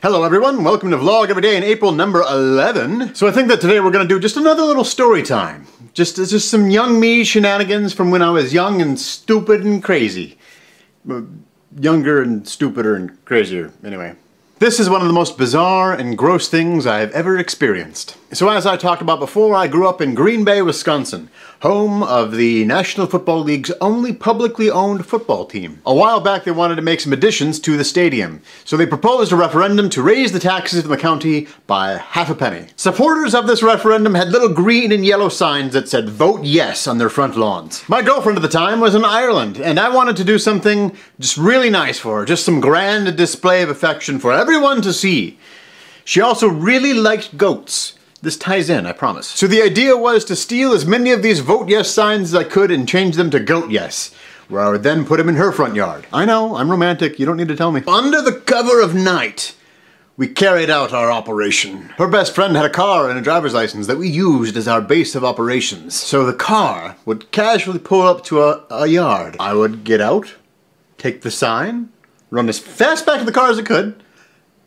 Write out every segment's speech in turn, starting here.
Hello everyone, welcome to Vlog Every Day in April number 11. So I think that today we're going to do just another little story time. Just some young me shenanigans from when I was young and stupid and crazy. Younger and stupider and crazier, anyway. This is one of the most bizarre and gross things I have ever experienced. So as I talked about before, I grew up in Green Bay, Wisconsin, home of the National Football League's only publicly owned football team. A while back they wanted to make some additions to the stadium, so they proposed a referendum to raise the taxes in the county by half a penny. Supporters of this referendum had little green and yellow signs that said "Vote Yes" on their front lawns. My girlfriend at the time was in Ireland, and I wanted to do something just really nice for her, just some grand display of affection for everyone to see. She also really liked goats. This ties in, I promise. So the idea was to steal as many of these "Vote Yes" signs as I could and change them to "Goat Yes," where I would then put them in her front yard. I know, I'm romantic, you don't need to tell me. Under the cover of night, we carried out our operation. Her best friend had a car and a driver's license that we used as our base of operations. So the car would casually pull up to a yard. I would get out, take the sign, run as fast back to the car as I could,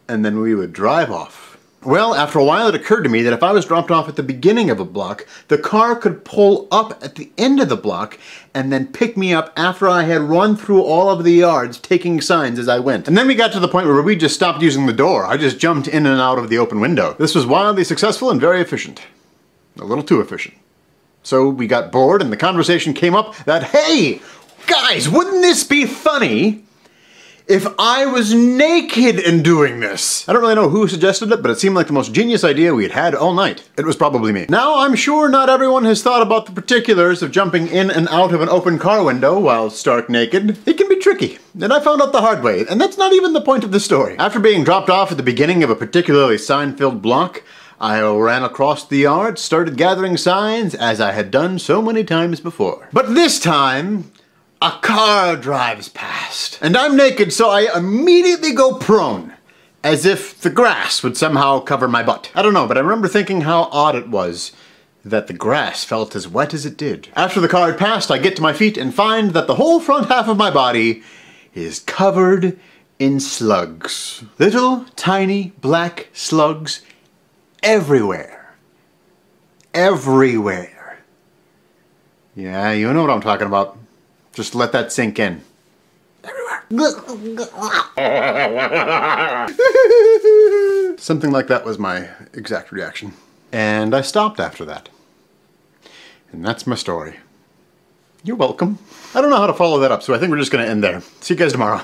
and then we would drive off. Well, after a while it occurred to me that if I was dropped off at the beginning of a block, the car could pull up at the end of the block and then pick me up after I had run through all of the yards taking signs as I went. And then we got to the point where we just stopped using the door. I just jumped in and out of the open window. This was wildly successful and very efficient. A little too efficient. So we got bored and the conversation came up that, hey, guys, wouldn't this be funny if I was naked and doing this? I don't really know who suggested it, but it seemed like the most genius idea we had had all night. It was probably me. Now, I'm sure not everyone has thought about the particulars of jumping in and out of an open car window while stark naked. It can be tricky, and I found out the hard way, and that's not even the point of the story. After being dropped off at the beginning of a particularly sign-filled block, I ran across the yard, started gathering signs, as I had done so many times before. But this time, a car drives past, and I'm naked, so I immediately go prone, as if the grass would somehow cover my butt. I don't know, but I remember thinking how odd it was that the grass felt as wet as it did. After the car had passed, I get to my feet and find that the whole front half of my body is covered in slugs. Little tiny black slugs everywhere. Everywhere. Yeah, you know what I'm talking about. Just let that sink in. Everywhere. Something like that was my exact reaction. And I stopped after that. And that's my story. You're welcome. I don't know how to follow that up, so I think we're just gonna end there. See you guys tomorrow.